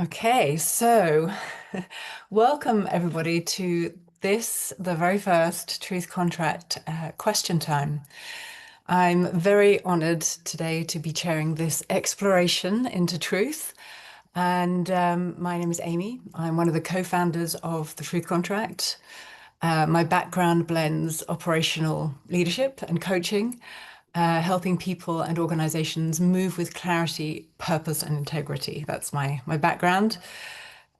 Okay, so welcome everybody to this, the very first Truth Contract question time. I'm very honored today to be chairing this exploration into truth. And my name is Amy. I'm one of the co-founders of the Truth Contract. My background blends operational leadership and coaching, helping people and organizations move with clarity, purpose, and integrity. That's my background.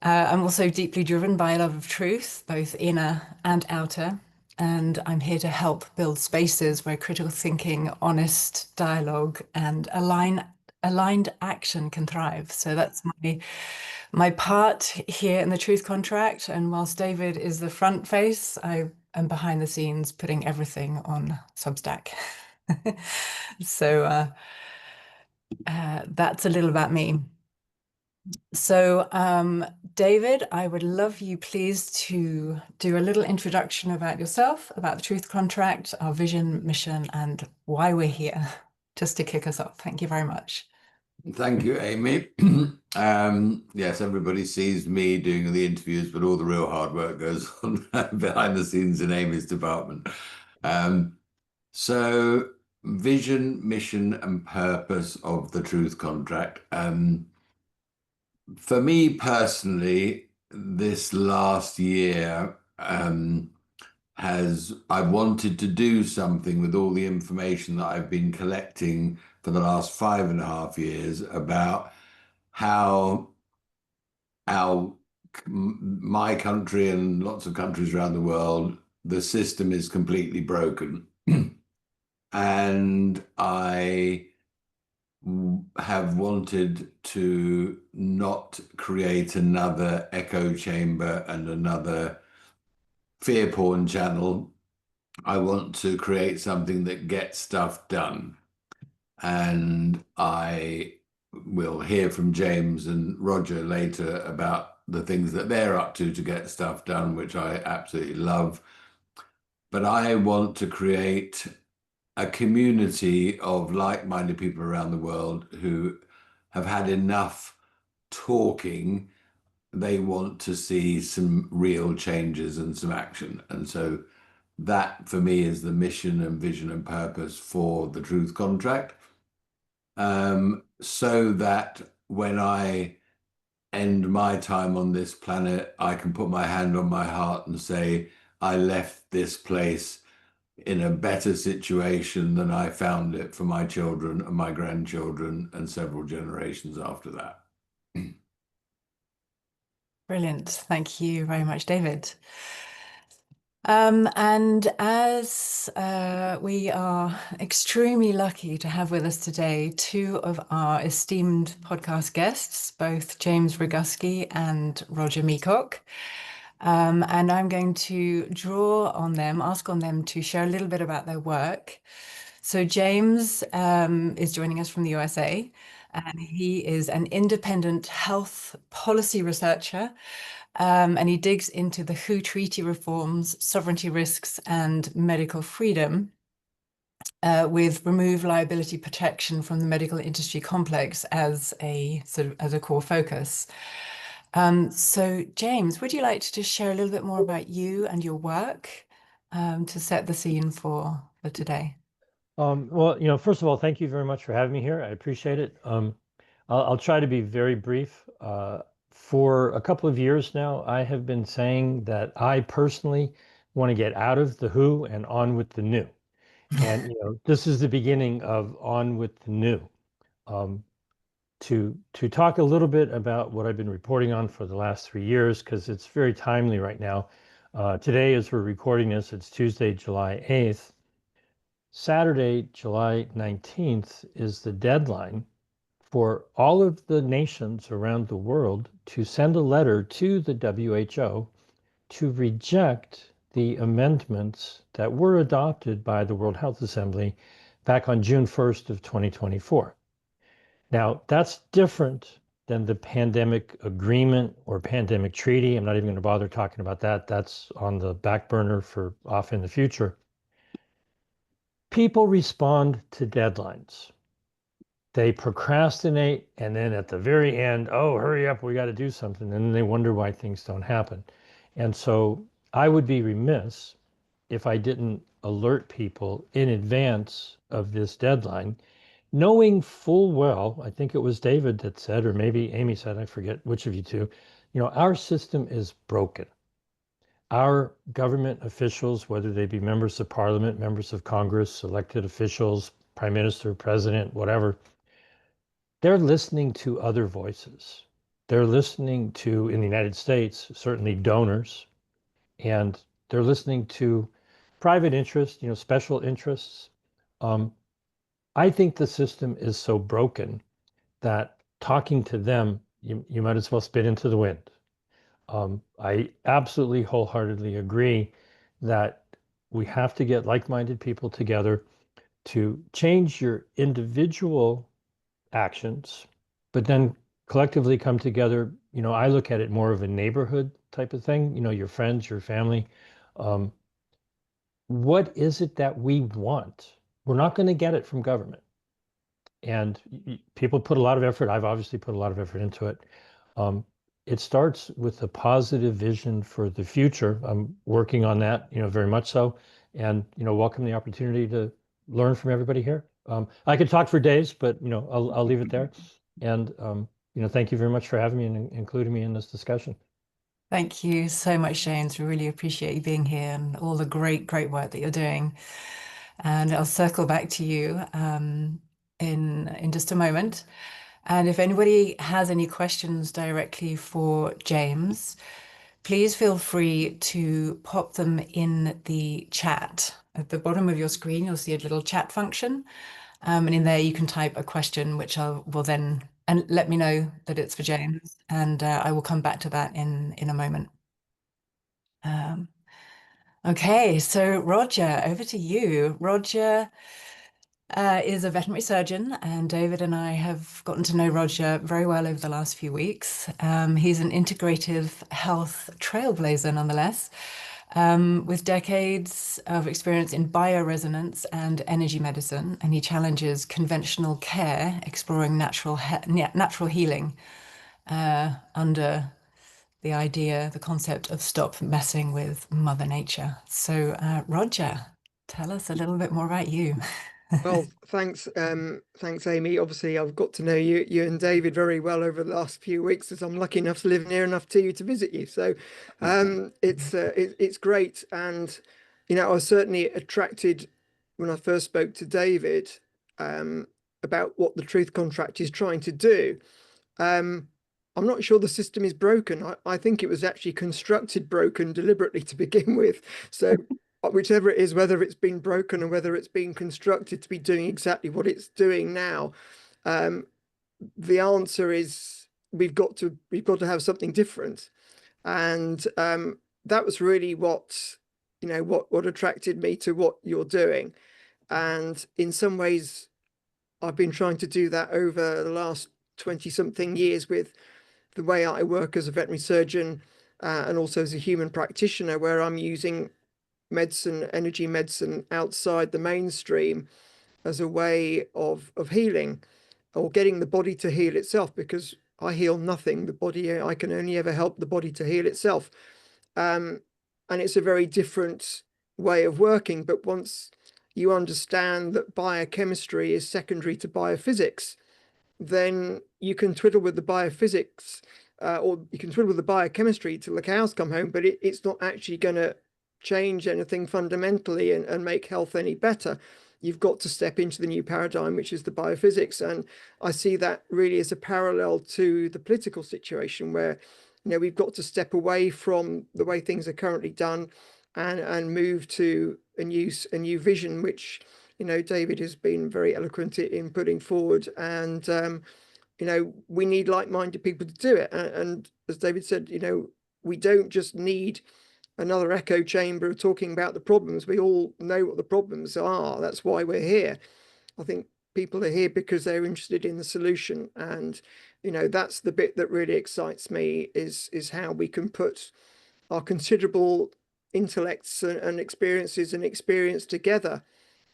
I'm also deeply driven by a love of truth, both inner and outer. And I'm here to help build spaces where critical thinking, honest dialogue, and aligned action can thrive. So that's my part here in the Truth Contract. And whilst David is the front face, I am behind the scenes putting everything on Substack. So that's a little about me. So, David, I would love you please to do a little introduction about yourself, about the Truth Contract, our vision, mission, and why we're here, just to kick us off. Thank you very much. Thank you, Amy. Yes, everybody sees me doing the interviews, but all the real hard work goes on behind the scenes in Amy's department. So, vision, mission, and purpose of the Truth Contract. For me personally, this last year I wanted to do something with all the information that I've been collecting for the last 5.5 years about how my country and lots of countries around the world, the system is completely broken. And I have wanted to not create another echo chamber and another fear porn channel. I want to create something that gets stuff done. And I will hear from James and Roger later about the things that they're up to get stuff done, which I absolutely love. But I want to create a community of like-minded people around the world who have had enough talking. They want to see some real changes and some action. And so that for me is the mission and vision and purpose for the Truth Contract. So that when I end my time on this planet, I can put my hand on my heart and say, I left this place in a better situation than I found it for my children and my grandchildren and several generations after that. Brilliant. Thank you very much, David. And as we are extremely lucky to have with us today two of our esteemed podcast guests, both James Roguski and Roger Meacock. And I'm going to ask on them to share a little bit about their work. So James is joining us from the USA, and he is an independent health policy researcher. And he digs into the WHO treaty reforms, sovereignty risks, and medical freedom with remove liability protection from the medical industry complex as a core focus. So James, would you like to just share a little bit more about you and your work to set the scene for today? Well, first of all, thank you very much for having me here. I appreciate it. I'll try to be very brief. For a couple of years now, I have been saying that I personally want to get out of the WHO and on with the new. And this is the beginning of on with the new. To talk a little bit about what I've been reporting on for the last 3 years, because it's very timely right now. Today, as we're recording this, it's Tuesday, July 8th. Saturday, July 19th is the deadline for all of the nations around the world to send a letter to the WHO to reject the amendments that were adopted by the World Health Assembly back on June 1st of 2024. Now, that's different than the pandemic agreement or pandemic treaty. I'm not even going to bother talking about that. That's on the back burner for off in the future. People respond to deadlines. They procrastinate, and then at the very end, oh, hurry up, we got to do something. And then they wonder why things don't happen. And so I would be remiss if I didn't alert people in advance of this deadline, knowing full well, I think it was David that said, or maybe Amy said, I forget which of you two, our system is broken. Our government officials, whether they be members of parliament, members of Congress, elected officials, prime minister, president, whatever, they're listening to other voices. They're listening to, in the United States, certainly donors, and they're listening to private interests, special interests. I think the system is so broken that talking to them, you might as well spit into the wind. I absolutely wholeheartedly agree that we have to get like-minded people together to change your individual actions, but then collectively come together. I look at it more of a neighborhood type of thing, your friends, your family. What is it that we want? We're not going to get it from government. And people put a lot of effort. I've obviously put a lot of effort into it. It starts with a positive vision for the future. I'm working on that, very much so. And, welcome the opportunity to learn from everybody here. I could talk for days, but, I'll leave it there. And, thank you very much for having me and including me in this discussion. Thank you so much, James. We really appreciate you being here and all the great, great work that you're doing. And I'll circle back to you in just a moment. And if anybody has any questions directly for James, please feel free to pop them in the chat. At the bottom of your screen, you'll see a little chat function. And in there, you can type a question, which will then and let me know that it's for James. And I will come back to that in a moment. Okay, so Roger, over to you. Roger is a veterinary surgeon, and David and I have gotten to know Roger very well over the last few weeks. He's an integrative health trailblazer, nonetheless, with decades of experience in bioresonance and energy medicine, and he challenges conventional care, exploring natural healing under the concept of stop messing with Mother Nature. So, Roger, tell us a little bit more about you. Well, thanks, Amy. Obviously, I've got to know you and David very well over the last few weeks, as I'm lucky enough to live near enough to you to visit you. So, it's great, and I was certainly attracted when I first spoke to David about what the Truth Contract is trying to do. I'm not sure the system is broken. I think it was actually constructed broken deliberately to begin with. So whichever it is, whether it's been broken or whether it's been constructed to be doing exactly what it's doing now, the answer is we've got to have something different. And that was really what attracted me to what you're doing. And in some ways, I've been trying to do that over the last 20-something years with the way I work as a veterinary surgeon and also as a human practitioner, where I'm using medicine, energy medicine outside the mainstream as a way of healing or getting the body to heal itself, because I heal nothing. The body, I can only ever help the body to heal itself. And it's a very different way of working. But once you understand that biochemistry is secondary to biophysics, then you can twiddle with the biophysics or you can twiddle with the biochemistry till the cows come home, but it's not actually going to change anything fundamentally and make health any better. You've got to step into the new paradigm, which is the biophysics. And I see that really as a parallel to the political situation where, we've got to step away from the way things are currently done and move to a new vision, which David has been very eloquent in putting forward, and we need like-minded people to do it. And as David said, we don't just need another echo chamber talking about the problems. We all know what the problems are. That's why we're here. I think people are here because they're interested in the solution, and that's the bit that really excites me is how we can put our considerable intellects and experience together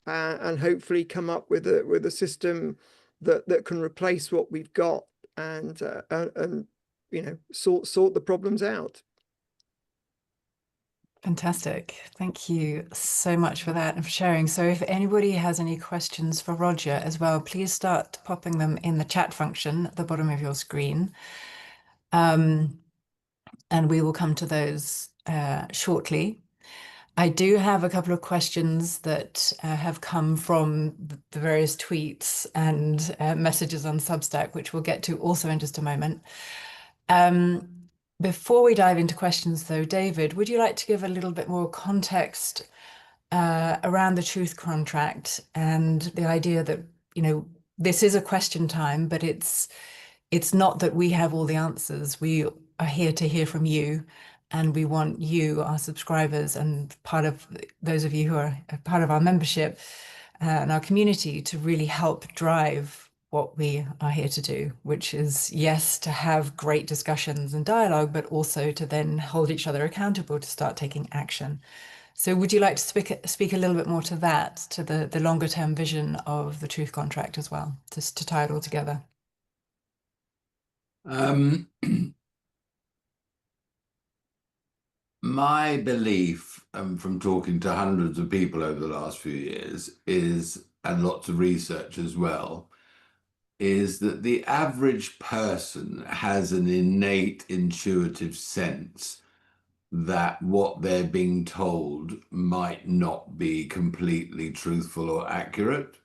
and hopefully come up with a system that can replace what we've got and you know, sort the problems out. Fantastic. Thank you so much for that and for sharing. So if anybody has any questions for Roger as well, please start popping them in the chat function at the bottom of your screen. And we will come to those shortly. I do have a couple of questions that have come from the various tweets and messages on Substack, which we'll get to also in just a moment. Before we dive into questions, though, David, would you like to give a little bit more context around the truth contract and the idea that, you know, this is a question time, but it's not that we have all the answers. We are here to hear from you, and we want you, our subscribers, and part of those of you who are a part of our membership and our community, to really help drive what we are here to do, which is, yes, to have great discussions and dialogue, but also to then hold each other accountable to start taking action. So would you like to speak a little bit more to that, to the longer term vision of the truth contract as well, just to tie it all together? My belief, from talking to hundreds of people over the last few years, is, and lots of research as well, is that the average person has an innate intuitive sense that what they're being told might not be completely truthful or accurate.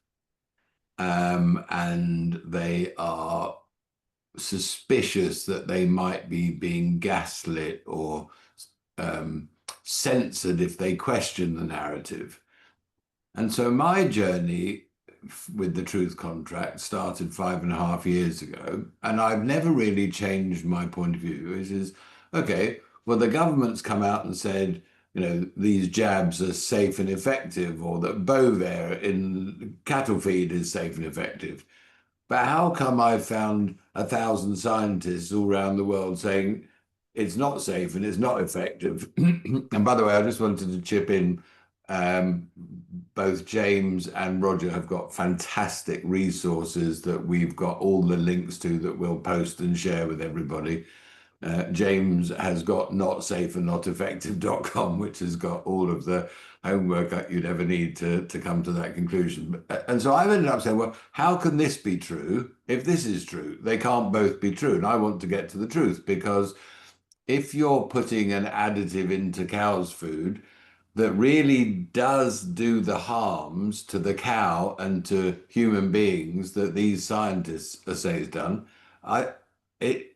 And they are suspicious that they might be being gaslit or censored if they question the narrative. And so my journey with the truth contract started 5.5 years ago, and I've never really changed my point of view. It is, okay, well, the government's come out and said, you know, these jabs are safe and effective, or that Bovaer in cattle feed is safe and effective. But how come I've found 1,000 scientists all around the world saying it's not safe and it's not effective? And by the way, I just wanted to chip in, both James and Roger have got fantastic resources that we've got all the links to that we'll post and share with everybody. James has got notsafeandnoteffective.com, which has got all of the homework that you'd ever need to come to that conclusion. And so I've ended up saying, well, how can this be true if this is true? They can't both be true. And I want to get to the truth, because if you're putting an additive into cow's food that really does do the harms to the cow and to human beings that these scientists say it's done, it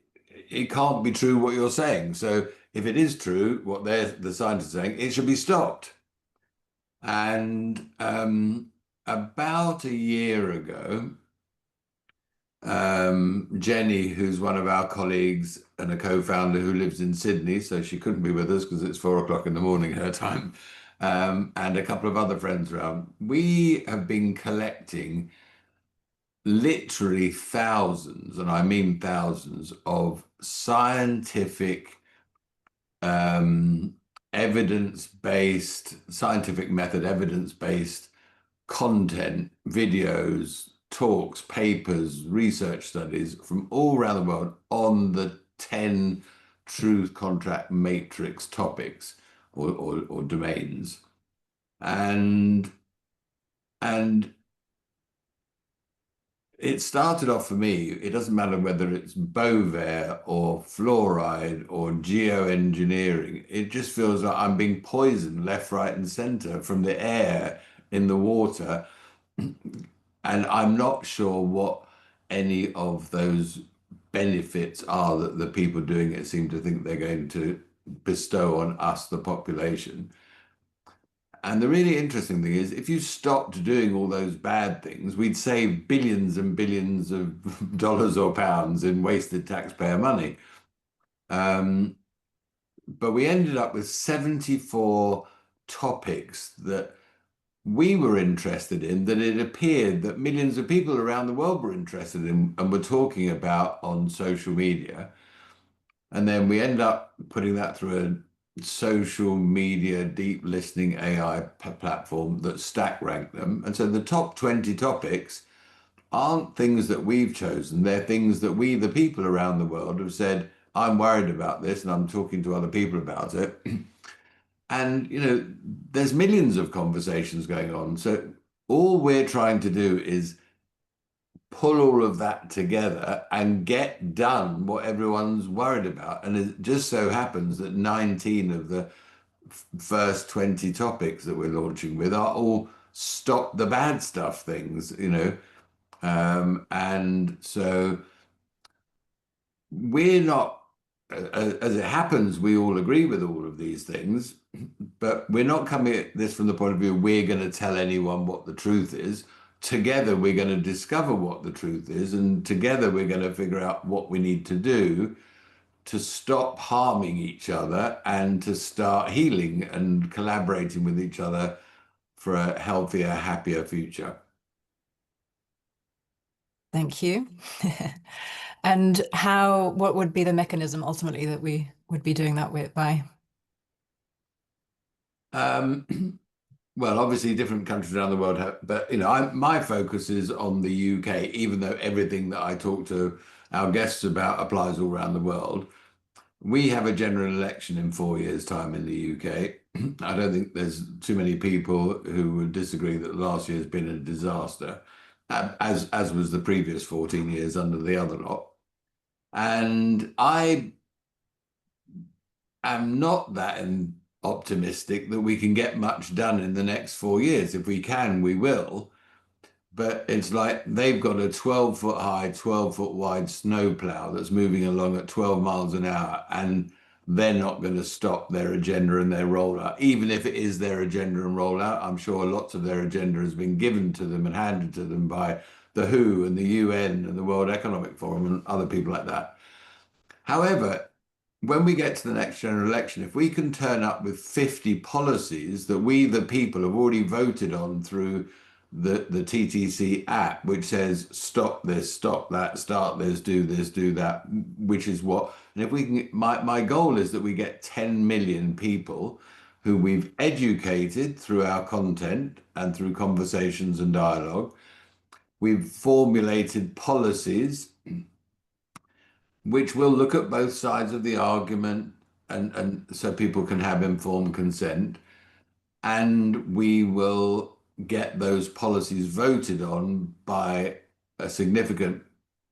can't be true what you're saying. So if it is true, what the scientists are saying, it should be stopped. And about a year ago, Jenny, who's one of our colleagues and a co-founder who lives in Sydney, so she couldn't be with us because it's 4 o'clock in the morning her time, and a couple of other friends around, we have been collecting literally thousands, and I mean thousands, of scientific evidence-based, scientific method, evidence-based content, videos, talks, papers, research studies from all around the world on the 10 truth contract matrix topics or domains. And it started off for me, it doesn't matter whether it's Bovaer or fluoride or geoengineering, it just feels like I'm being poisoned left, right, and center from the air, in the water. And I'm not sure what any of those benefits are that the people doing it seem to think they're going to bestow on us, the population. And the really interesting thing is, if you stopped doing all those bad things, we'd save billions and billions of dollars or pounds in wasted taxpayer money. But we ended up with 74 topics that we were interested in, that it appeared that millions of people around the world were interested in and were talking about on social media. And then we end up putting that through a social media deep listening AI platform that stack ranked them. And so the top 20 topics aren't things that we've chosen. They're things that we, the people around the world, have said, I'm worried about this and I'm talking to other people about it. And, there's millions of conversations going on. So all we're trying to do is pull all of that together and get done what everyone's worried about. And it just so happens that 19 of the first 20 topics that we're launching with are all stop the bad stuff things, and so we're not, as it happens, we all agree with all of these things, but we're not coming at this from the point of view we're going to tell anyone what the truth is. Together we're going to discover what the truth is, and together we're going to figure out what we need to do to stop harming each other and to start healing and collaborating with each other for a healthier, happier future. Thank you. And what would be the mechanism ultimately that we would be doing that by? Well, obviously different countries around the world have, but my focus is on the UK, even though everything that I talk to our guests about applies all around the world. We have a general election in 4 years' time in the UK. I don't think there's too many people who would disagree that last year's been a disaster, as was the previous 14 years under the other lot. And I am not that optimistic that we can get much done in the next 4 years. If we can, we will. But it's like they've got a 12-foot high, 12-foot wide snowplow that's moving along at 12 miles an hour, and they're not going to stop their agenda and their rollout. Even if it is their agenda and rollout, I'm sure lots of their agenda has been given to them and handed to them by the WHO and the UN and the World Economic Forum and other people like that. However, when we get to the next general election, if we can turn up with 50 policies that we, the people, have already voted on through the TTC app, which says stop this, stop that, start this, do that, which is what, and if we can, my goal is that we get 10 million people who we've educated through our content and through conversations and dialogue. We've formulated policies which will look at both sides of the argument, and so people can have informed consent, and we will get those policies voted on by a significant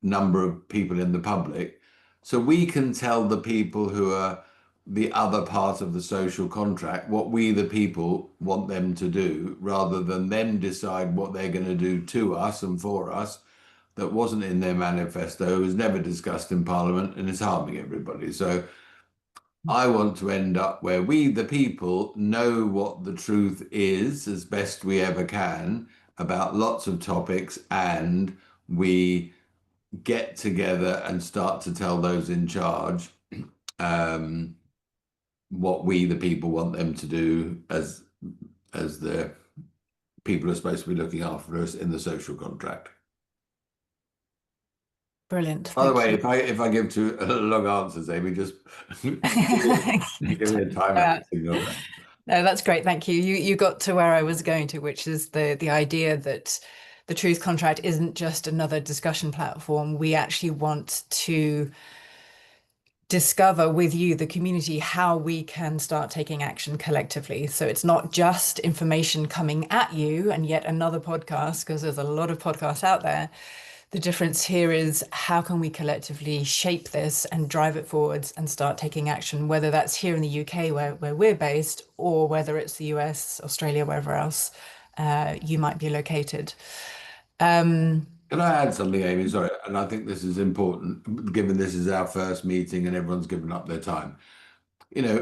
number of people in the public, so we can tell the people who are the other part of the social contract what we, the people, want them to do, rather than them decide what they're going to do to us and for us that wasn't in their manifesto, was never discussed in Parliament, and is harming everybody. So I want to end up where we, the people, know what the truth is as best we ever can about lots of topics, and we get together and start to tell those in charge what we, the people, want them to do as the people who are supposed to be looking after us in the social contract. Brilliant. By the way, if I give too long answers, Amy, just give me a time signal. No, that's great. Thank you. You got to where I was going to, which is the idea that the Truth Contract isn't just another discussion platform. We actually want to discover with you, the community, how we can start taking action collectively. So it's not just information coming at you and yet another podcast, because there's a lot of podcasts out there. The difference here is how can we collectively shape this and drive it forwards and start taking action, whether that's here in the UK where we're based, or whether it's the US, Australia, wherever else you might be located. Can I add something, Amy? Sorry, and I think this is important, given this is our first meeting and everyone's given up their time.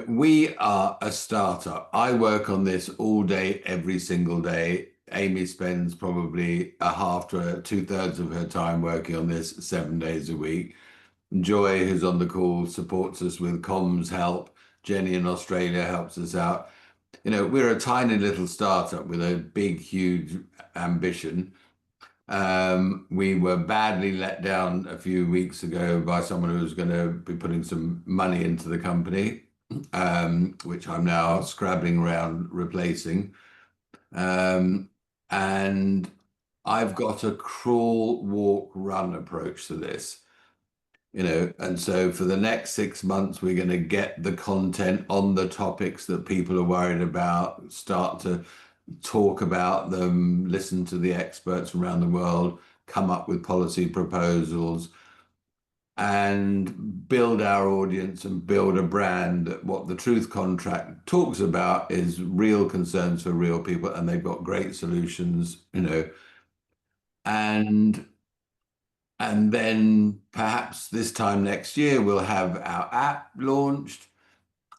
We are a startup. I work on this all day, every single day. Amy spends probably a half to 2/3 of her time working on this 7 days a week. Joy, who's on the call, supports us with comms help. Jenny in Australia helps us out. We're a tiny little startup with a big, huge ambition. We were badly let down a few weeks ago by someone who was going to be putting some money into the company, which I'm now scrabbling around replacing. And I've got a crawl, walk, run approach to this. And so for the next 6 months, we're going to get the content on the topics that people are worried about, start to talk about them, listen to the experts around the world, come up with policy proposals, and build our audience and build a brand that what the Truth Contract talks about is real concerns for real people, and they've got great solutions, and then perhaps this time next year we'll have our app launched,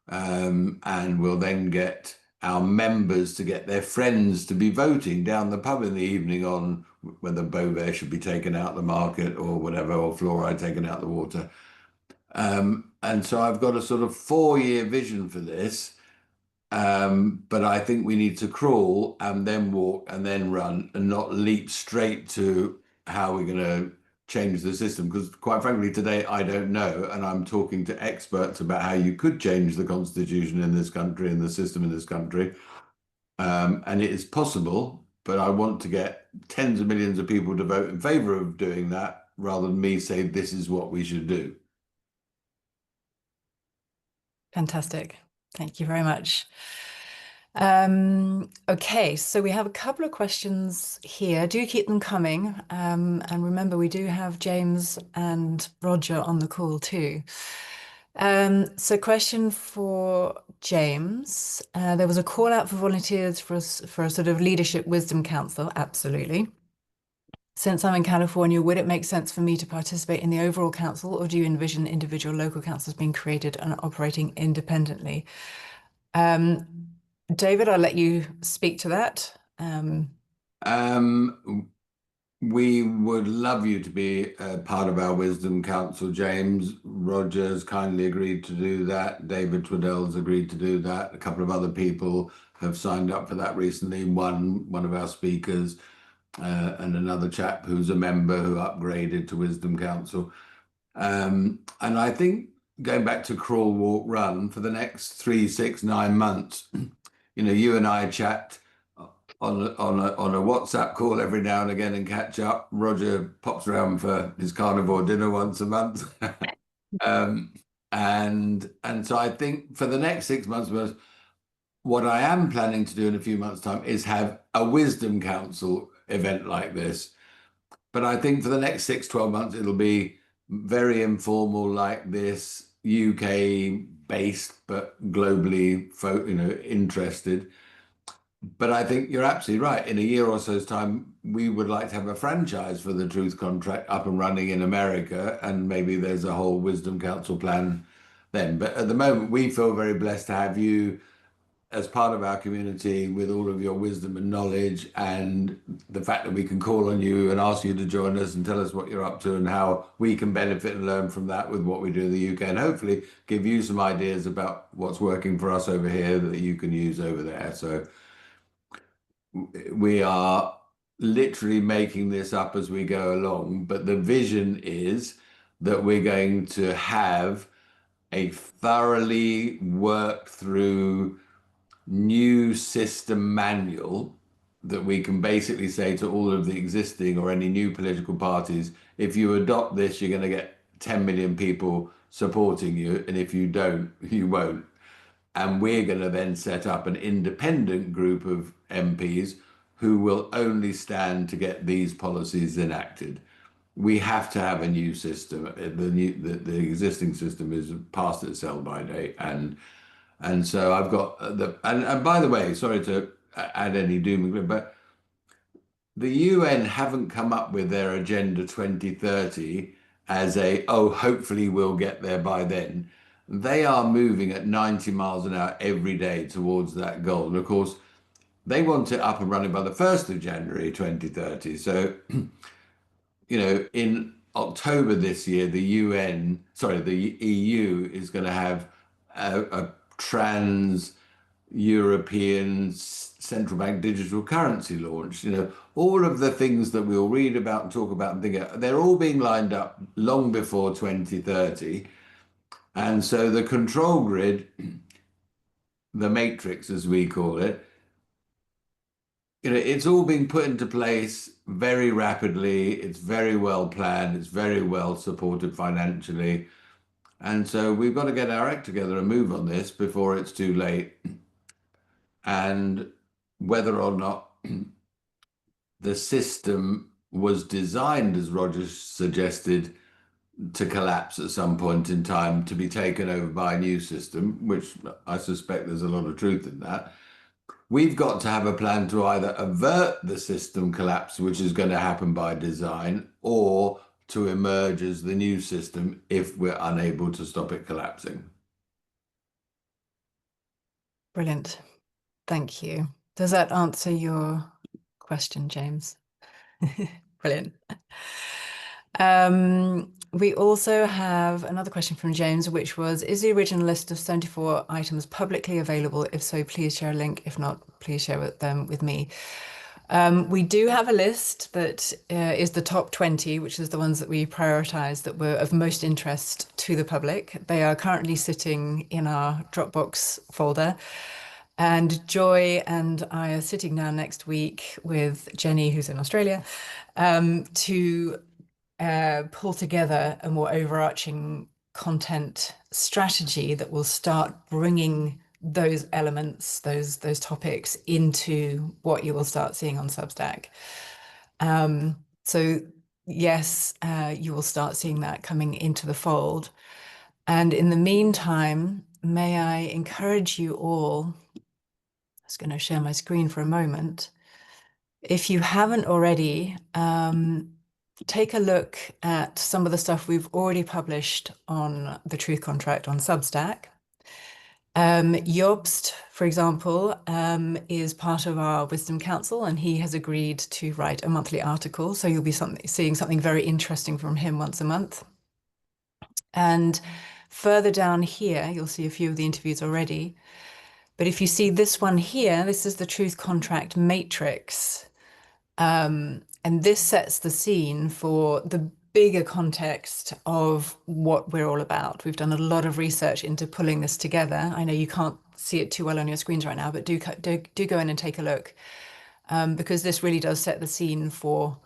and we'll then get our members to get their friends to be voting down the pub in the evening on whether Bovaer should be taken out the market or whatever, or fluoride taken out the water. And so I've got a sort of 4-year vision for this. But I think we need to crawl and then walk and then run, and not leap straight to how we're going to change the system. Because quite frankly, today, I don't know. And I'm talking to experts about how you could change the constitution in this country and the system in this country. And it is possible, but I want to get tens of millions of people to vote in favor of doing that rather than me say this is what we should do. Fantastic. Thank you very much. Okay, so we have a couple of questions here. Do keep them coming. And remember, we do have James and Roger on the call too. So question for James. There was a call out for volunteers for a sort of leadership wisdom council. Absolutely. Since I'm in California, would it make sense for me to participate in the overall council, or do you envision individual local councils being created and operating independently? David, I'll let you speak to that. We would love you to be a part of our Wisdom Council, James. Roger's kindly agreed to do that. David Twaddell's agreed to do that. A couple of other people have signed up for that recently. One of our speakers, and another chap who's a member who upgraded to Wisdom Council. And I think going back to crawl, walk, run for the next 3, 6, 9 months, you and I chat on a WhatsApp call every now and again and catch up. Roger pops around for his carnivore dinner once a month. And so I think for the next 6 months, what I am planning to do in a few months' time is have a Wisdom Council event like this. But I think for the next 6, 12 months, it'll be very informal like this, UK based, but globally interested. But I think you're absolutely right. In a year or so's time, we would like to have a franchise for the Truth Contract up and running in America, and maybe there's a whole Wisdom Council plan then. But at the moment, we feel very blessed to have you as part of our community with all of your wisdom and knowledge, and the fact that we can call on you and ask you to join us and tell us what you're up to and how we can benefit and learn from that with what we do in the UK, and hopefully give you some ideas about what's working for us over here that you can use over there. So we are literally making this up as we go along, but the vision is that we're going to have a thoroughly worked through new system manual that we can basically say to all of the existing or any new political parties, if you adopt this, you're going to get 10 million people supporting you, and if you don't, you won't. And we're going to then set up an independent group of MPs who will only stand to get these policies enacted. We have to have a new system. The existing system is past its sell-by date, and so I've got and by the way, sorry to add any doom and gloom, but the UN haven't come up with their Agenda 2030 as hopefully we'll get there by then. They are moving at 90 miles an hour every day towards that goal. And of course, they want it up and running by the 1st of January 2030. So, in October this year, the EU is going to have a trans-European central bank digital currency launch. All of the things that we'll read about and talk about and think about, they're all being lined up long before 2030. And so the control grid, the matrix as we call it, it's all being put into place very rapidly, it's very well planned, it's very well supported financially. And so we've got to get our act together and move on this before it's too late. And whether or not the system was designed, as Roger suggested, to collapse at some point in time, to be taken over by a new system, which I suspect there's a lot of truth in that. We've got to have a plan to either avert the system collapse, which is going to happen by design, or to emerge as the new system if we're unable to stop it collapsing. Brilliant. Thank you. Does that answer your question, James? Brilliant. We also have another question from James, which was, is the original list of 74 items publicly available? If so, please share a link. If not, please share them with me. We do have a list that is the top 20, which is the ones that we prioritized that were of most interest to the public. They are currently sitting in our Dropbox folder. And Joy and I are sitting down next week with Jenny, who's in Australia, to pull together a more overarching content strategy that will start bringing those elements, those topics into what you will start seeing on Substack. So yes, you will start seeing that coming into the fold. And in the meantime, may I encourage you all, I was going to share my screen for a moment. If you haven't already, take a look at some of the stuff we've already published on the Truth Contract on Substack. Jobst, for example, is part of our Wisdom Council, and he has agreed to write a monthly article. So you'll be seeing something very interesting from him once a month. And further down here, you'll see a few of the interviews already. But if you see this one here, this is the Truth Contract Matrix. And this sets the scene for the bigger context of what we're all about. We've done a lot of research into pulling this together. I know you can't see it too well on your screens right now, but do go in and take a look, because this really does set the scene for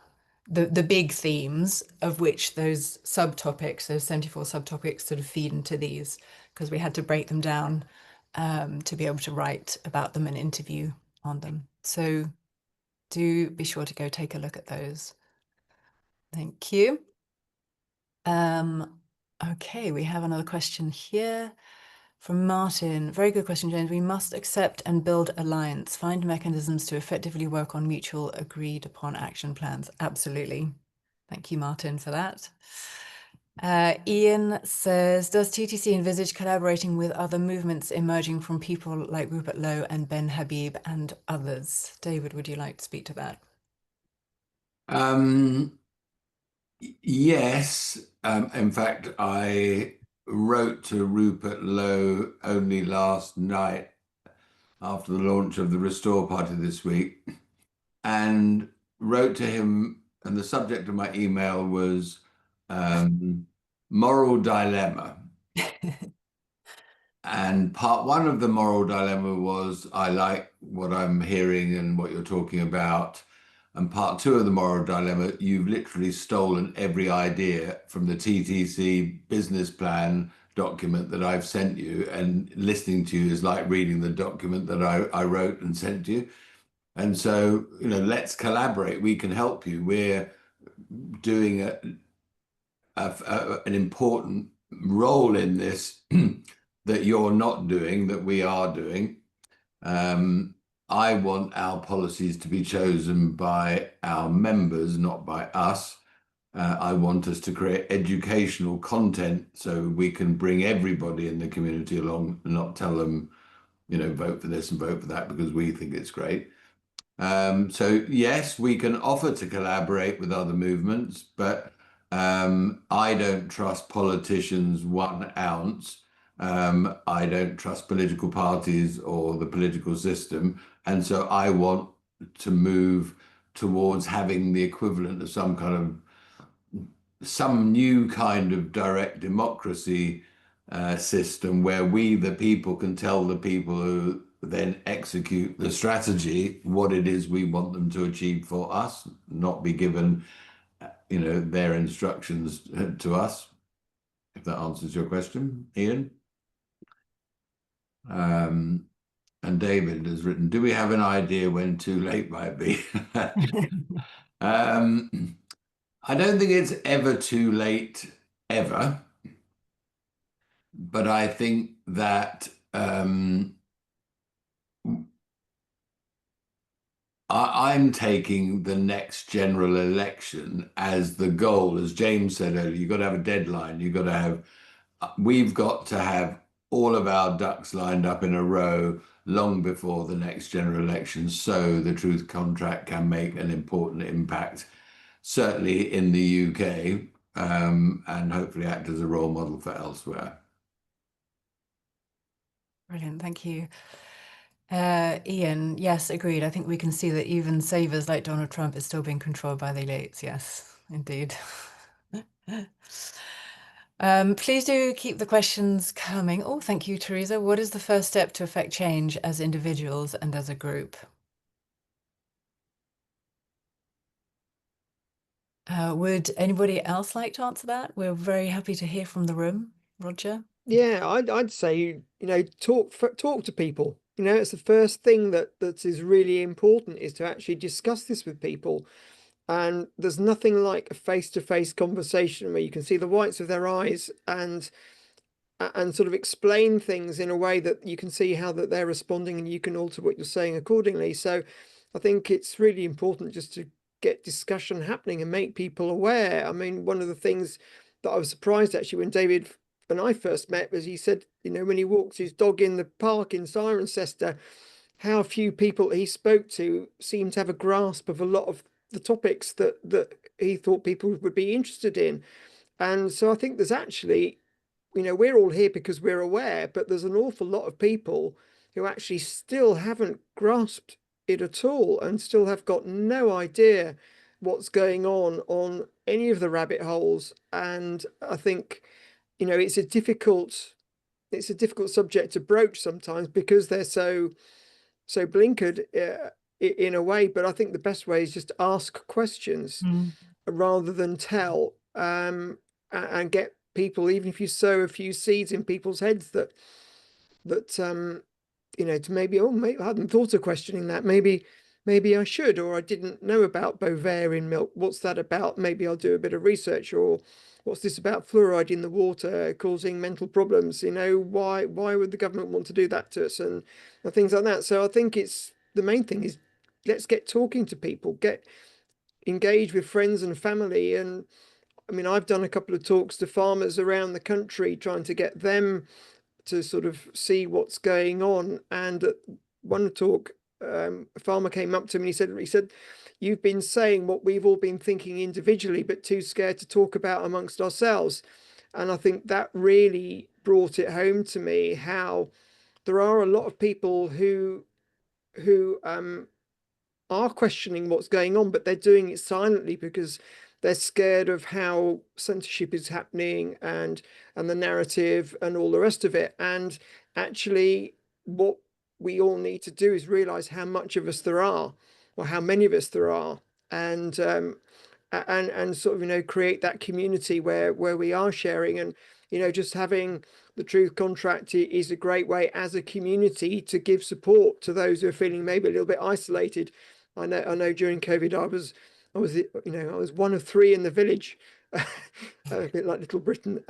the big themes, of which those subtopics, those 74 subtopics, sort of feed into these, because we had to break them down to be able to write about them and interview on them. So do be sure to go take a look at those. Thank you. Okay, we have another question here from Martin. Very good question, James. We must accept and build alliance, find mechanisms to effectively work on mutual agreed upon action plans. Absolutely. Thank you, Martin, for that. Ian says, does TTC envisage collaborating with other movements emerging from people like Rupert Lowe and Ben Habib and others? David, would you like to speak to that? Yes. In fact, I wrote to Rupert Lowe only last night after the launch of the Restore Party this week, and wrote to him, and the subject of my email was moral dilemma. And part one of the moral dilemma was, I like what I'm hearing and what you're talking about. And part two of the moral dilemma, you've literally stolen every idea from the TTC business plan document that I've sent you, and listening to you is like reading the document that I wrote and sent you. And so, let's collaborate. We can help you. We're doing an important role in this that you're not doing, that we are doing. I want our policies to be chosen by our members, not by us. I want us to create educational content so we can bring everybody in the community along and not tell them, vote for this and vote for that because we think it's great. So yes, we can offer to collaborate with other movements, but I don't trust politicians 1 ounce. I don't trust political parties or the political system. And so I want to move towards having the equivalent of some new kind of direct democracy system where we, the people, can tell the people then execute the strategy, what it is we want them to achieve for us, not be given, their instructions to us, if that answers your question, Ian. And David has written, do we have an idea when too late might be? I don't think it's ever too late, ever. But I think that I'm taking the next general election as the goal. As James said earlier, you've got to have a deadline. We've got to have all of our ducks lined up in a row long before the next general election, so the truth contract can make an important impact, certainly in the UK, and hopefully act as a role model for elsewhere. Brilliant, thank you. Ian, yes, agreed. I think we can see that even savers like Donald Trump is still being controlled by the elites. Yes, indeed. Please do keep the questions coming. Oh, thank you, Teresa. What is the first step to affect change as individuals and as a group? Would anybody else like to answer that? We're very happy to hear from the room. Roger? Yeah, I'd say, talk to people. It's the first thing that is really important, is to actually discuss this with people. And there's nothing like a face-to-face conversation where you can see the whites of their eyes and sort of explain things in a way that you can see how that they're responding, and you can alter what you're saying accordingly. So I think it's really important just to get discussion happening and make people aware. I mean, one of the things that I was surprised actually when David and I first met was he said, when he walks his dog in the park in Cirencester, how few people he spoke to seemed to have a grasp of a lot of the topics that he thought people would be interested in. And so I think there's actually, we're all here because we're aware, but there's an awful lot of people who actually still haven't grasped it at all and still have got no idea what's going on any of the rabbit holes. And I think, it's a difficult subject to broach sometimes because they're so blinkered in a way. But I think the best way is just ask questions rather than tell, and get people, even if you sow a few seeds in people's heads that to maybe I hadn't thought of questioning that, maybe I should, or I didn't know about Bovaer in milk, what's that about, maybe I'll do a bit of research, or what's this about fluoride in the water causing mental problems, why would the government want to do that to us, and things like that. So I think it's the main thing is let's get talking to people, get engaged with friends and family. And I mean, I've done a couple of talks to farmers around the country trying to get them to sort of see what's going on. And at one talk, a farmer came up to me and he said, you've been saying what we've all been thinking individually, but too scared to talk about amongst ourselves. And I think that really brought it home to me how there are a lot of people who are questioning what's going on, but they're doing it silently because they're scared of how censorship is happening and the narrative and all the rest of it. And actually, what we all need to do is realize how much of us there are, or how many of us there are, and sort of create that community where we are sharing. And just having the truth contract is a great way as a community to give support to those who are feeling maybe a little bit isolated. I know during COVID I was one of three in the village, a bit like Little Britain.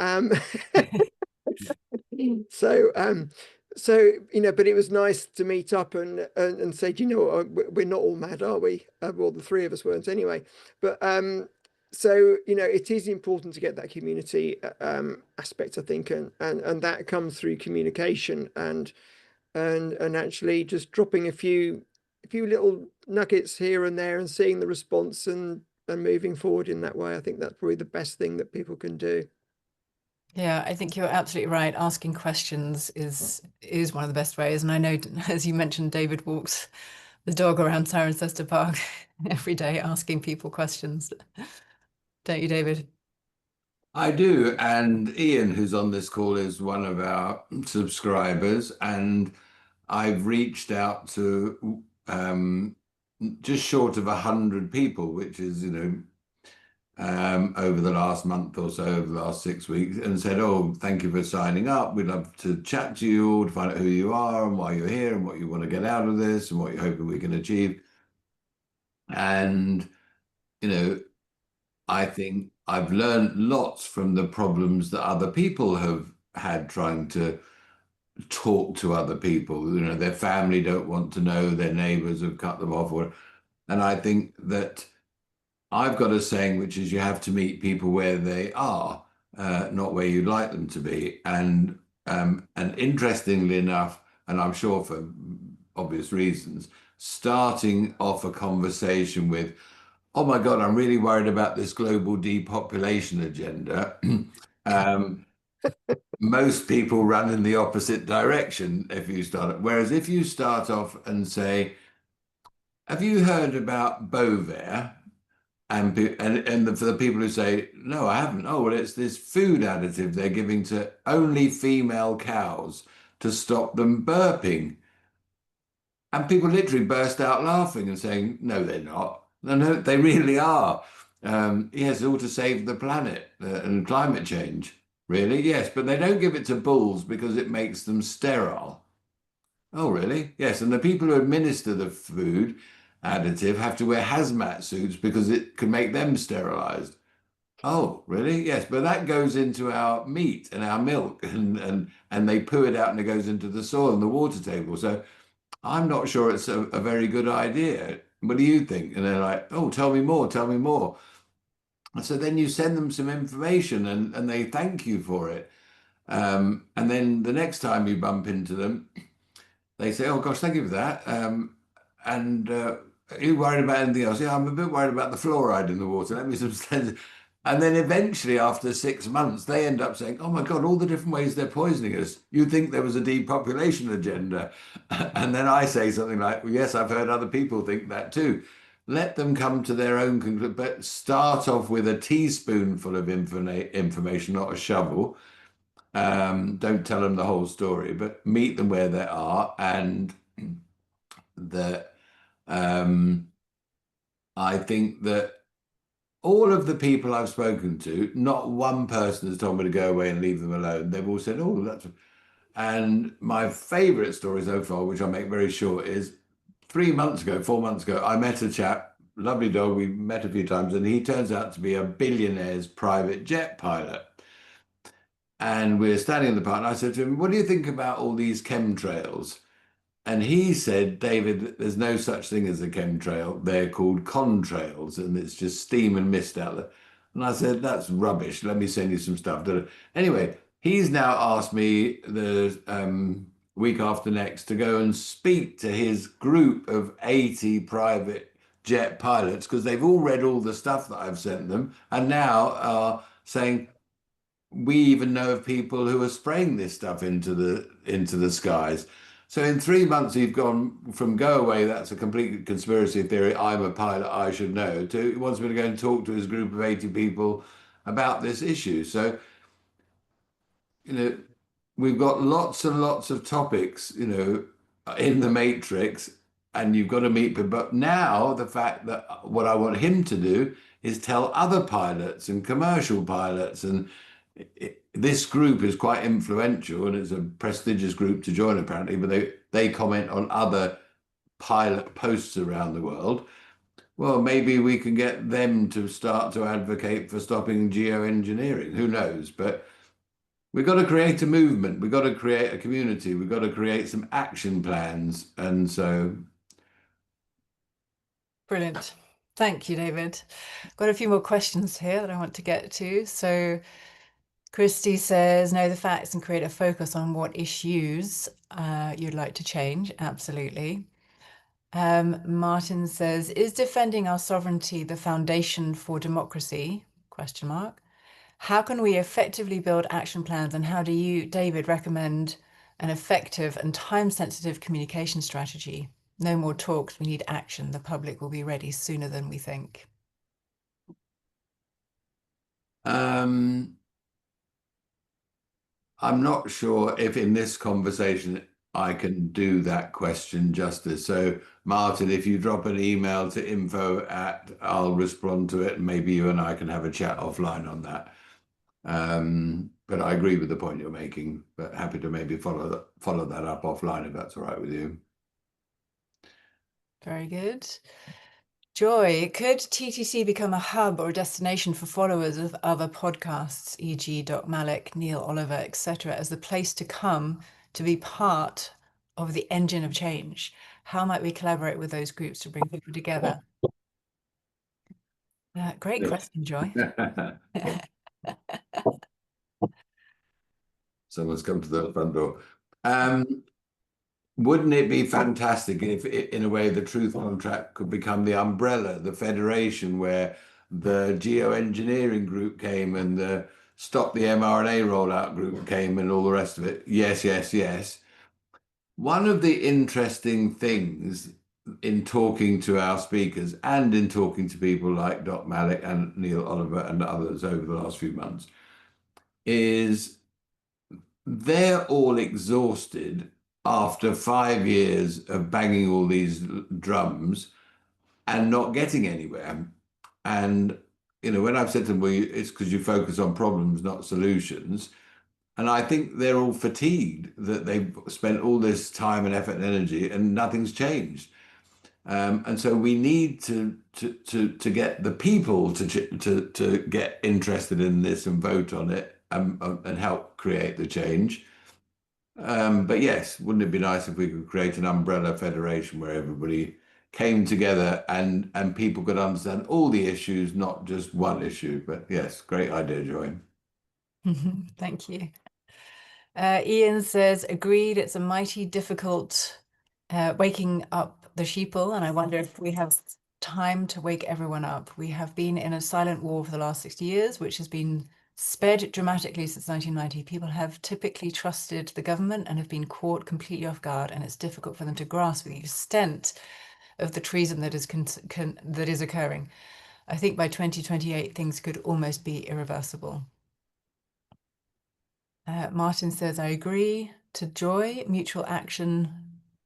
So but it was nice to meet up and say, we're not all mad, are we? Well, the three of us weren't anyway. But so it is important to get that community aspect, I think, and that comes through communication and actually just dropping a few little nuggets here and there and seeing the response and moving forward in that way. I think that's probably the best thing that people can do. Yeah, I think you're absolutely right. Asking questions is one of the best ways. And I know, as you mentioned, David walks the dog around Cirencester Park every day asking people questions. Don't you, David? I do. And Ian, who's on this call, is one of our subscribers. And I've reached out to just short of 100 people, which is, over the last month or so, over the last 6 weeks, and said, oh, thank you for signing up. We'd love to chat to you all to find out who you are and why you're here and what you want to get out of this and what you're hoping we can achieve. And, I think I've learned lots from the problems that other people have had trying to talk to other people. Their family don't want to know, their neighbors have cut them off. And I think that I've got a saying, which is you have to meet people where they are, not where you'd like them to be. And interestingly enough, and I'm sure for obvious reasons, starting off a conversation with, oh my God, I'm really worried about this global depopulation agenda. Most people run in the opposite direction if you start. Whereas if you start off and say, have you heard about Bovaer? And for the people who say, no, I haven't. Oh, well, it's this food additive they're giving to only female cows to stop them burping. And people literally burst out laughing and saying, no, they're not. No, they really are. Yes, all to save the planet and climate change. Really? Yes, but they don't give it to bulls because it makes them sterile. Oh, really? Yes, and the people who administer the food additive have to wear hazmat suits because it can make them sterilized. Oh, really? Yes, but that goes into our meat and our milk, and they poo it out and it goes into the soil and the water table. So I'm not sure it's a very good idea. What do you think? And they're like, oh, tell me more, tell me more. And so then you send them some information and they thank you for it. And then the next time you bump into them, they say, oh gosh, thank you for that. And are you worried about anything else? Yeah, I'm a bit worried about the fluoride in the water. Let me some. And then eventually, after 6 months, they end up saying, oh my God, all the different ways they're poisoning us. You'd think there was a depopulation agenda. And then I say something like, well, yes, I've heard other people think that too. Let them come to their own conclusion, but start off with a teaspoonful of information, not a shovel. Don't tell them the whole story, but meet them where they are. And that I think that all of the people I've spoken to, not one person has told me to go away and leave them alone. They've all said, oh, that's... And my favorite story so far, which I'll make very short, is 4 months ago, I met a chap, lovely dog, we met a few times, and he turns out to be a billionaire's private jet pilot. And we're standing in the park, and I said to him, what do you think about all these chemtrails? And he said, David, there's no such thing as a chemtrail. They're called contrails, and it's just steam and mist out there. And I said, that's rubbish. Let me send you some stuff. Anyway, he's now asked me the week after next to go and speak to his group of 80 private jet pilots because they've all read all the stuff that I've sent them and now are saying, we even know of people who are spraying this stuff into the skies. So in 3 months, you've gone from go away, that's a complete conspiracy theory, I'm a pilot, I should know, to he wants me to go and talk to his group of 80 people about this issue. So, we've got lots and lots of topics, in the matrix, and you've got to meet people. But now the fact that what I want him to do is tell other pilots and commercial pilots and this group is quite influential and it's a prestigious group to join apparently, but they comment on other pilot posts around the world. Well, maybe we can get them to start to advocate for stopping geoengineering. Who knows? But we've got to create a movement. We've got to create a community. We've got to create some action plans. And so. Brilliant. Thank you, David. Got a few more questions here that I want to get to. So Christy says, know the facts and create a focus on what issues you'd like to change. Absolutely. Martin says, is defending our sovereignty the foundation for democracy? Question mark. How can we effectively build action plans, and how do you, David, recommend an effective and time-sensitive communication strategy? No more talks, we need action. The public will be ready sooner than we think. I'm not sure if in this conversation I can do that question justice. So, Martin, if you drop an email to info at, I'll respond to it, and maybe you and I can have a chat offline on that. But I agree with the point you're making, but happy to maybe follow that up offline if that's all right with you. Very good. Joy, could TTC become a hub or a destination for followers of other podcasts, e.g. Doc Malik, Neil Oliver, etc., as the place to come to be part of the engine of change? How might we collaborate with those groups to bring people together? Great question, Joy. Someone's come to the front door. Wouldn't it be fantastic if, in a way, the Truth Contract could become the umbrella, the federation where the geoengineering group came and the Stop the mRNA Rollout group came and all the rest of it? Yes, yes, yes. One of the interesting things in talking to our speakers and in talking to people like Doc Malik and Neil Oliver and others over the last few months is they're all exhausted after 5 years of banging all these drums and not getting anywhere. And, when I've said to them, well, it's because you focus on problems, not solutions. And I think they're all fatigued that they've spent all this time and effort and energy and nothing's changed. And so we need to get the people to get interested in this and vote on it and help create the change. But yes, wouldn't it be nice if we could create an umbrella federation where everybody came together and people could understand all the issues, not just one issue? But yes, great idea, Joy. Thank you. Ian says, agreed, it's a mighty difficult waking up the sheeple, and I wonder if we have time to wake everyone up. We have been in a silent war for the last 60 years, which has been sped dramatically since 1990. People have typically trusted the government and have been caught completely off guard, and it's difficult for them to grasp the extent of the treason that is occurring. I think by 2028, things could almost be irreversible. Martin says, I agree. To Joy, mutual action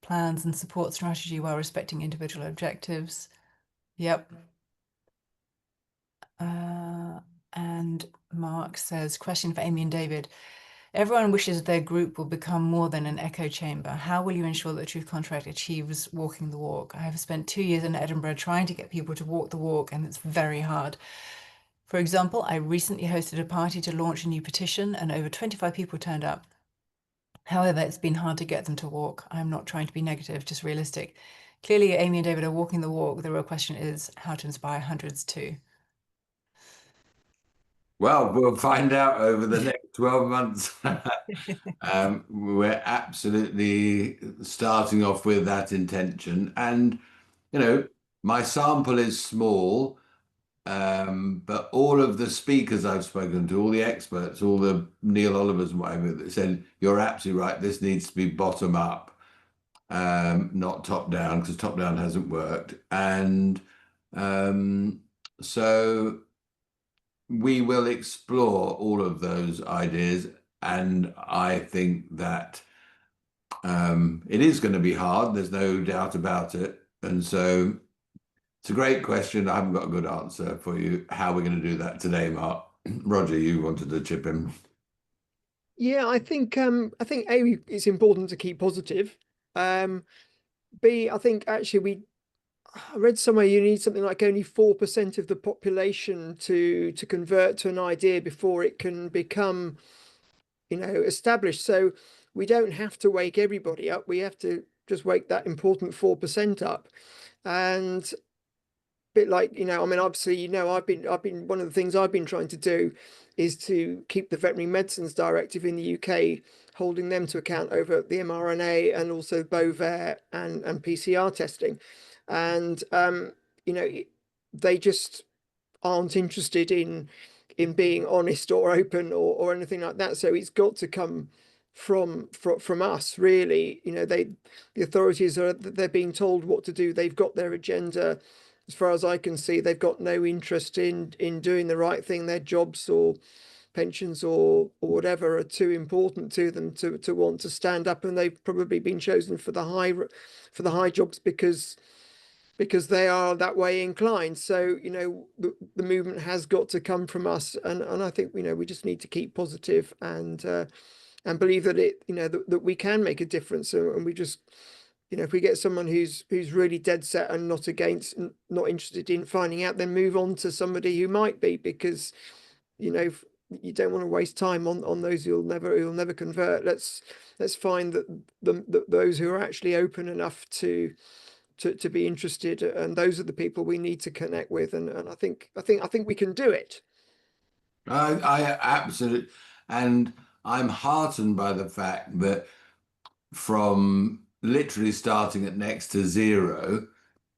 plans and support strategy while respecting individual objectives. Yep. And Mark says, question for Amy and David. Everyone wishes their group will become more than an echo chamber. How will you ensure that the Truth Contract achieves walking the walk? I have spent 2 years in Edinburgh trying to get people to walk the walk, and it's very hard. For example, I recently hosted a party to launch a new petition, and over 25 people turned up. However, it's been hard to get them to walk. I'm not trying to be negative, just realistic. Clearly, Amy and David are walking the walk. The real question is how to inspire hundreds too. Well, we'll find out over the next 12 months. We're absolutely starting off with that intention. And, my sample is small, but all of the speakers I've spoken to, all the experts, all the Neil Olivers and whatever, that said, you're absolutely right, this needs to be bottom up, not top down, because top down hasn't worked. And so we will explore all of those ideas. And I think that it is going to be hard. There's no doubt about it. And so it's a great question. I haven't got a good answer for you how we're going to do that today, Mark. Roger, you wanted to chip in. Yeah, I think A, it's important to keep positive. B, I think actually I read somewhere you need something like only 4% of the population to convert to an idea before it can become, established. So we don't have to wake everybody up. We have to just wake that important 4% up. And a bit like, obviously, I've been one of the things I've been trying to do is to keep the Veterinary Medicines Directive in the UK, holding them to account over the mRNA and also Bovaer and PCR testing. And they just aren't interested in being honest or open or anything like that. So it's got to come from us, really. The authorities they're being told what to do. They've got their agenda. As far as I can see, they've got no interest in doing the right thing, their jobs, or pensions or whatever are too important to them to want to stand up, and they've probably been chosen for the high jobs because they are that way inclined. So, you know, the movement has got to come from us, and I think, you know, we just need to keep positive and believe that that we can make a difference, and we just, you know, if we get someone who's really dead set and not interested in finding out, then move on to somebody who might be, because, you know, you don't want to waste time on those who'll never convert. Let's find that those who are actually open enough to be interested, and those are the people we need to connect with, and I think we can do it. I absolutely, and I'm heartened by the fact that from literally starting at next to zero,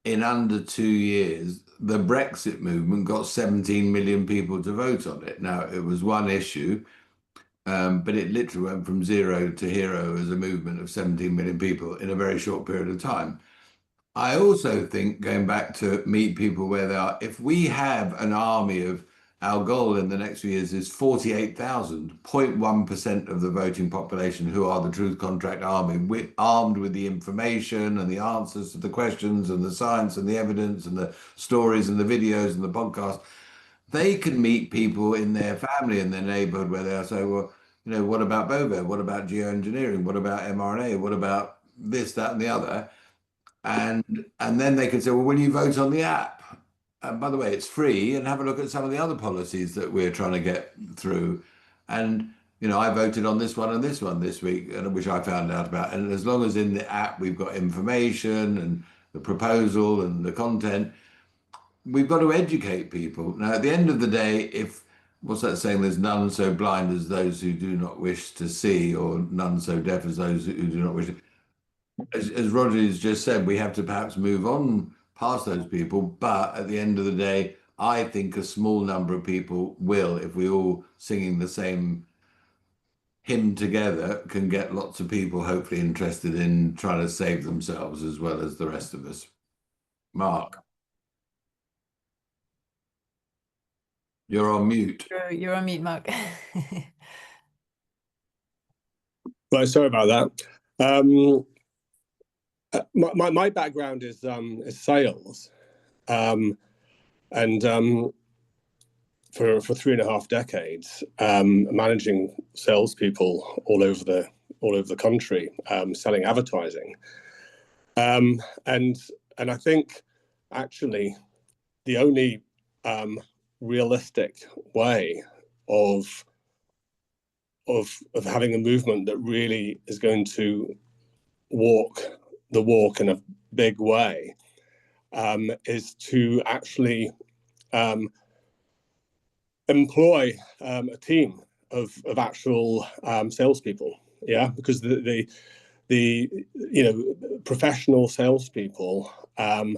in under 2 years, the Brexit movement got 17 million people to vote on it. Now, it was one issue, but it literally went from zero to hero as a movement of 17 million people in a very short period of time. I also think, going back to meet people where they are, if we have an army of, our goal in the next few years is 48,000, 0.1% of the voting population who are the Truth Contract Army, armed with the information and the answers to the questions and the science and the evidence and the stories and the videos and the podcasts. They can meet people in their family, in their neighborhood, where they'll say, well, you know, what about Bovaer? What about geoengineering? What about mRNA? What about this, that, and the other? And then they could say, well, will you vote on the app? And by the way, it's free, and have a look at some of the other policies that we're trying to get through. And, you know, I voted on this one and this one this week, which I found out about. And as long as in the app we've got information and the proposal and the content, we've got to educate people. Now, at the end of the day, what's that saying? There's none so blind as those who do not wish to see, or none so deaf as those who do not wish to. As Roger has just said, we have to perhaps move on past those people, but at the end of the day, I think a small number of people will, if we're all singing the same hymn together, can get lots of people hopefully interested in trying to save themselves as well as the rest of us. Mark, you're on mute. You're on mute, Mark. Right, sorry about that. My background is sales, and for 3.5 decades, managing salespeople all over the country, selling advertising, and I think actually the only realistic way of having a movement that really is going to walk the walk in a big way is to actually employ a team of actual salespeople. Yeah, because the professional salespeople. I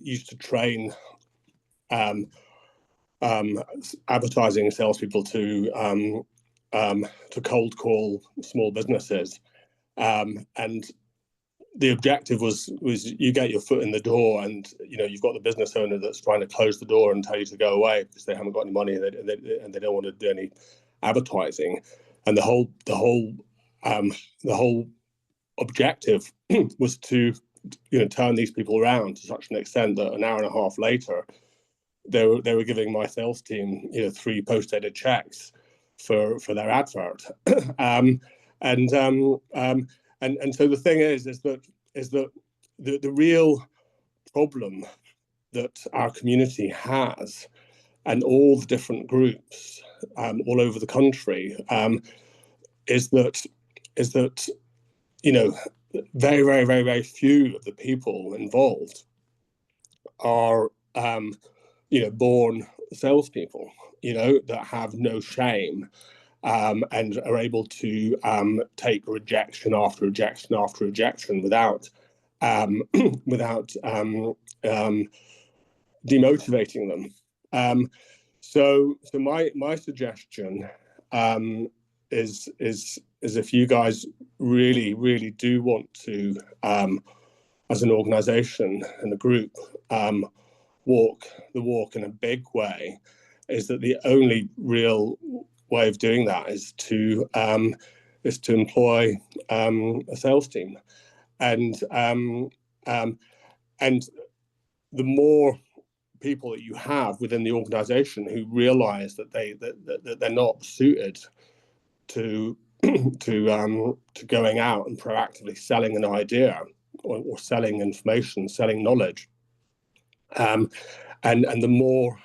used to train advertising salespeople to cold call small businesses. And the objective was you get your foot in the door, and you've got the business owner that's trying to close the door and tell you to go away because they haven't got any money and they don't want to do any advertising. And the whole objective was to turn these people around to such an extent that an hour and a half later they were giving my sales team 3 post-dated checks for their advert. And so the thing is that the real problem that our community has, and all the different groups all over the country, is that very, very, very, very few of the people involved are born salespeople, that have no shame. And are able to take rejection after rejection after rejection without demotivating them. So my suggestion is if you guys really do want to, as an organisation and a group, walk the walk in a big way, is that the only real way of doing that is to employ a sales team, and the more people that you have within the organization who realize that they're not suited to going out and proactively selling an idea or selling information, selling knowledge, and the more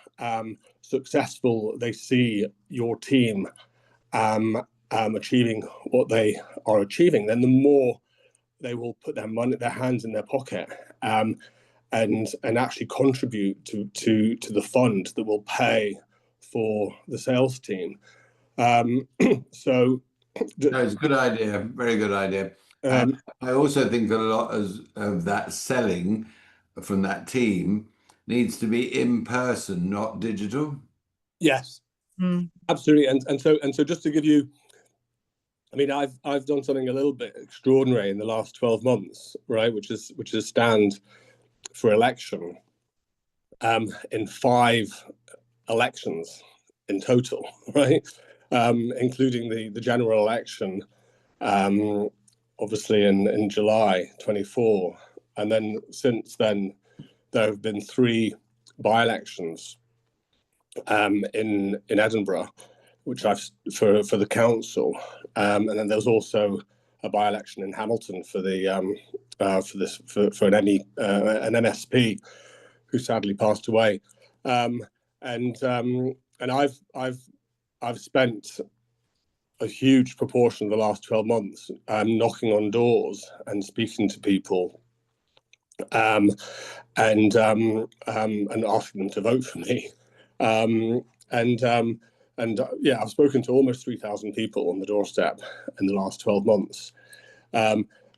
successful they see your team achieving what they are achieving, then the more they will put their hands in their pocket, and actually contribute to the fund that will pay for the sales team. So no, it's a good idea, very good idea. And I also think a lot of that selling from that team needs to be in person, not digital. Yes, absolutely. And so just to give you, I mean, I've done something a little bit extraordinary in the last 12 months, right? Which is stand for election in 5 elections in total, right? Including the general election, obviously in July 24, and then since then there have been 3 by-elections in Edinburgh, which for the council, and then there's also a by-election in Hamilton for an MSP who sadly passed away, and I've spent a huge proportion of the last 12 months knocking on doors and speaking to people, and asking them to vote for me, yeah, I've spoken to almost 3,000 people on the doorstep in the last 12 months.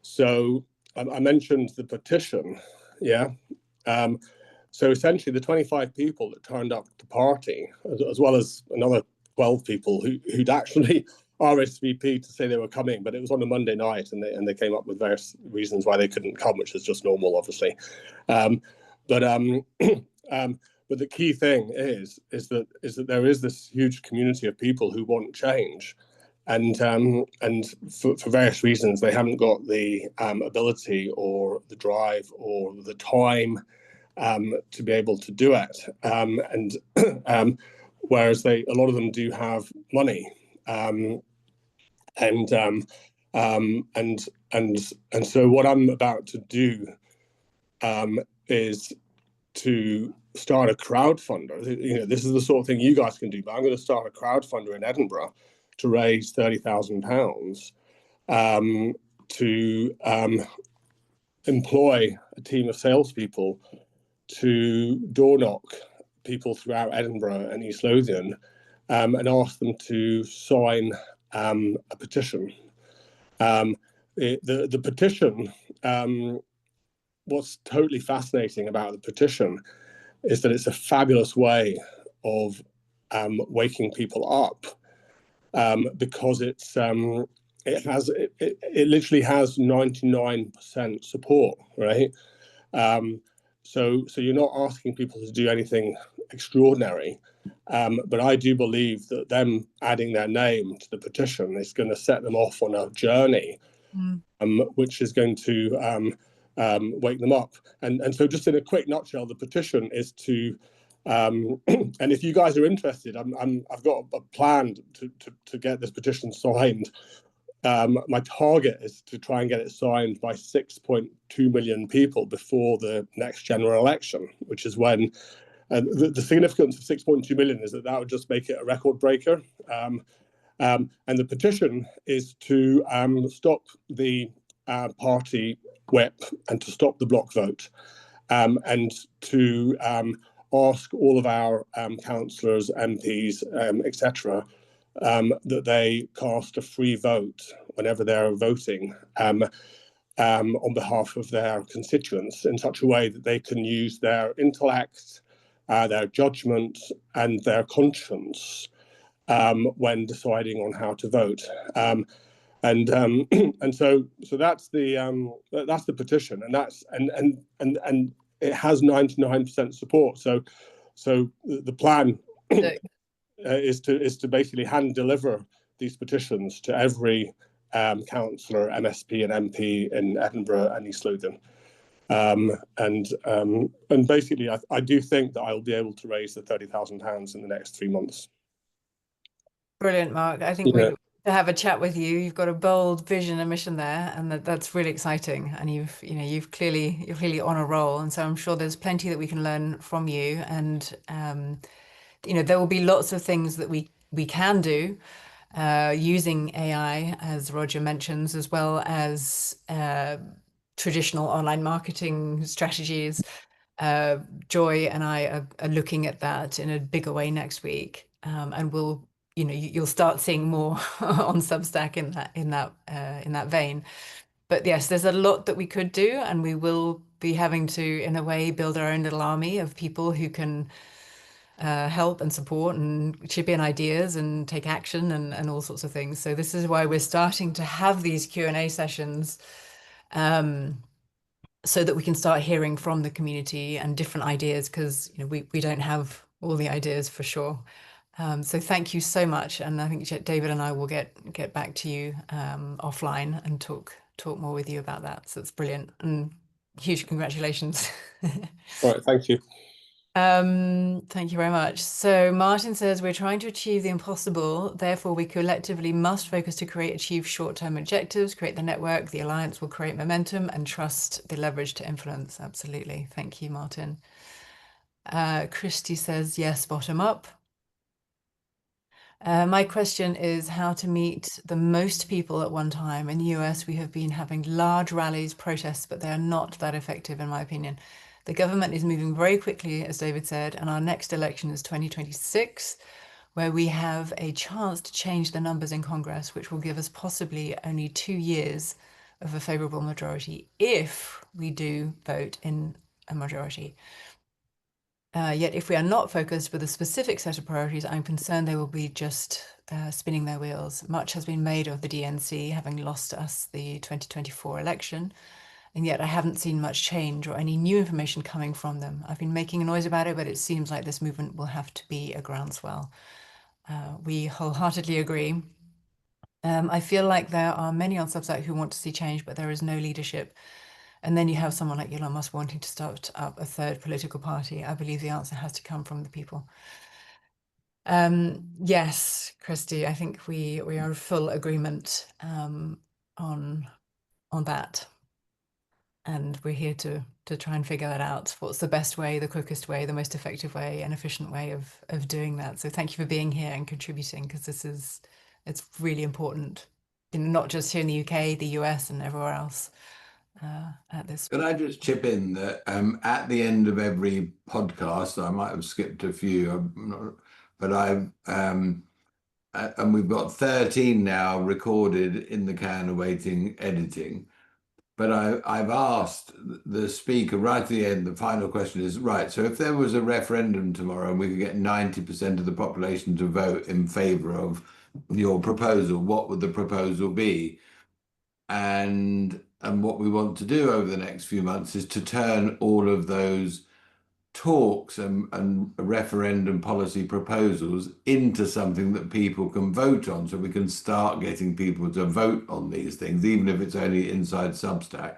So I mentioned the petition, yeah. So essentially the 25 people that turned up at the party, as well as another 12 people who'd actually RSVP'd to say they were coming, but it was on a Monday night, and they came up with various reasons why they couldn't come, which is just normal, obviously. But the key thing is that there is this huge community of people who want change, and for various reasons they haven't got the ability or the drive or the time to be able to do it, whereas a lot of them do have money, and so what I'm about to do is to start a crowdfunder. You know, this is the sort of thing you guys can do, but I'm going to start a crowdfunder in Edinburgh to raise £30,000 to employ a team of salespeople to door knock people throughout Edinburgh and East Lothian, and ask them to sign a petition. The petition, what's totally fascinating about the petition is that it's a fabulous way of waking people up, because it literally has 99% support, right? So you're not asking people to do anything extraordinary, but I do believe that them adding their name to the petition is going to set them off on a journey, which is going to wake them up. And so just in a quick nutshell, the petition is to, and if you guys are interested, I've got a plan to get this petition signed. My target is to try and get it signed by 6.2 million people before the next general election, which is when the significance of 6.2 million is that would just make it a record breaker. And the petition is to stop the party whip and to stop the block vote, and to ask all of our councillors, MPs, etc., that they cast a free vote whenever they're voting on behalf of their constituents, in such a way that they can use their intellect, their judgment, and their conscience when deciding on how to vote. And so that's the petition, and it has 99% support. So the plan is to basically hand deliver these petitions to every councillor, MSP and MP in Edinburgh and East Lothian. And basically, I do think that I'll be able to raise the £30,000 in the next 3 months. Brilliant, Mark. I think we'd to have a chat with you. You've got a bold vision and mission there, and that's really exciting. And you're clearly on a roll. And so I'm sure there's plenty that we can learn from you. And there will be lots of things that we can do using AI, as Roger mentions, as well as traditional online marketing strategies. Joy and I are looking at that in a bigger way next week, and you'll start seeing more on Substack in that vein. But yes, there's a lot that we could do, and we will be having to, in a way, build our own little army of people who can help and support and chip in ideas and take action and all sorts of things. So this is why we're starting to have these Q&A sessions, so that we can start hearing from the community and different ideas, because we don't have all the ideas for sure. So thank you so much, and I think David and I will get back to you offline and talk more with you about that. So it's brilliant, and huge congratulations. All right, thank you. Thank you very much. So Martin says, we're trying to achieve the impossible, therefore we collectively must focus to achieve short-term objectives, create the network, the alliance will create momentum, and trust the leverage to influence. Absolutely. Thank you, Martin. Christy says, yes, bottom up. My question is how to meet the most people at one time. In the US, we have been having large rallies, protests, but they are not that effective, in my opinion. The government is moving very quickly, as David said, and our next election is 2026, where we have a chance to change the numbers in Congress, which will give us possibly only 2 years of a favourable majority if we do vote in a majority. Yet if we are not focused with a specific set of priorities, I'm concerned they will be just spinning their wheels. Much has been made of the DNC having lost us the 2024 election, and yet I haven't seen much change or any new information coming from them. I've been making a noise about it, but it seems like this movement will have to be a groundswell. We wholeheartedly agree. I feel like there are many on Substack who want to see change, but there is no leadership. And then you have someone like Elon Musk wanting to start up a third political party. I believe the answer has to come from the people. Yes, Christy, I think we are in full agreement on that. And we're here to try and figure that out. What's the best way, the quickest way, the most effective way, and efficient way of doing that. So thank you for being here and contributing, because it's really important, not just here in the UK, the US, and everywhere else. At this. Could I just chip in that at the end of every podcast, I might have skipped a few, but and we've got 13 now recorded in the can awaiting editing. But I've asked the speaker right at the end, the final question is, right, so if there was a referendum tomorrow and we could get 90% of the population to vote in favour of your proposal, what would the proposal be? And what we want to do over the next few months is to turn all of those talks and referendum policy proposals into something that people can vote on, so we can start getting people to vote on these things, even if it's only inside Substack,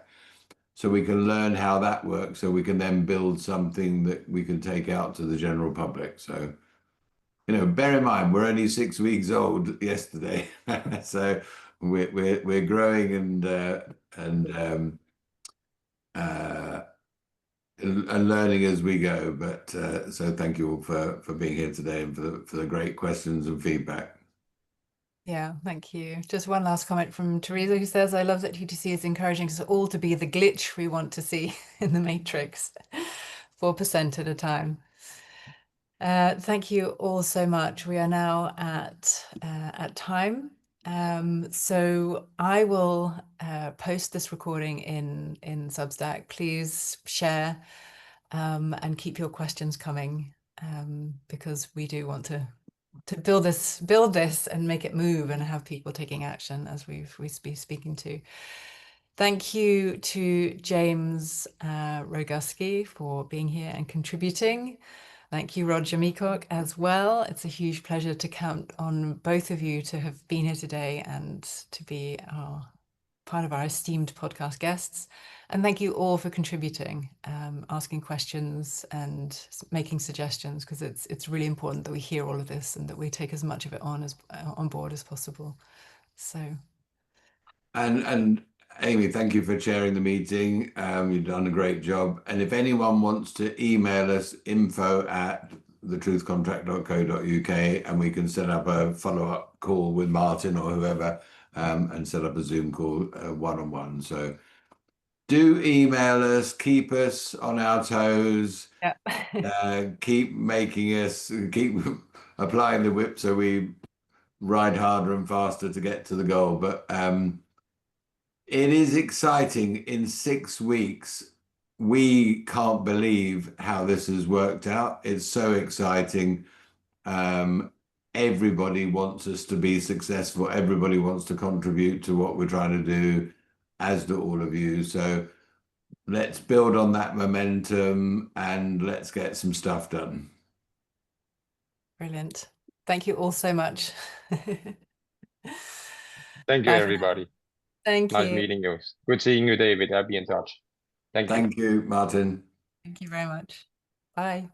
so we can learn how that works, so we can then build something that we can take out to the general public. So, bear in mind, we're only 6 weeks old yesterday, so we're growing and learning as we go. But so thank you all for being here today and for the great questions and feedback. Yeah, thank you. Just one last comment from Teresa, who says, I love that TTC is encouraging us all to be the glitch we want to see in the matrix, 4% at a time. Thank you all so much. We are now at time. So I will post this recording in Substack. Please share and keep your questions coming, because we do want to build this and make it move and have people taking action, as we've been speaking to. Thank you to James Roguski for being here and contributing. Thank you, Roger Meacock, as well. It's a huge pleasure to count on both of you to have been here today and to be part of our esteemed podcast guests. And thank you all for contributing, asking questions and making suggestions, because it's really important that we hear all of this and that we take as much of it on board as possible. So. And Amy, thank you for chairing the meeting. You've done a great job. And if anyone wants to email us, info@thetruthcontract.co.uk, and we can set up a follow-up call with Martin or whoever, and set up a Zoom call one-on-one. So do email us, keep us on our toes, keep applying the whip so we ride harder and faster to get to the goal. But it is exciting. In 6 weeks, we can't believe how this has worked out. It's so exciting. Everybody wants us to be successful. Everybody wants to contribute to what we're trying to do, as do all of you. So let's build on that momentum and let's get some stuff done. Brilliant. Thank you all so much. Thank you, everybody. Thank you. Nice meeting you. Good seeing you, David. I'll be in touch. Thank you. Thank you, Martin. Thank you very much. Bye.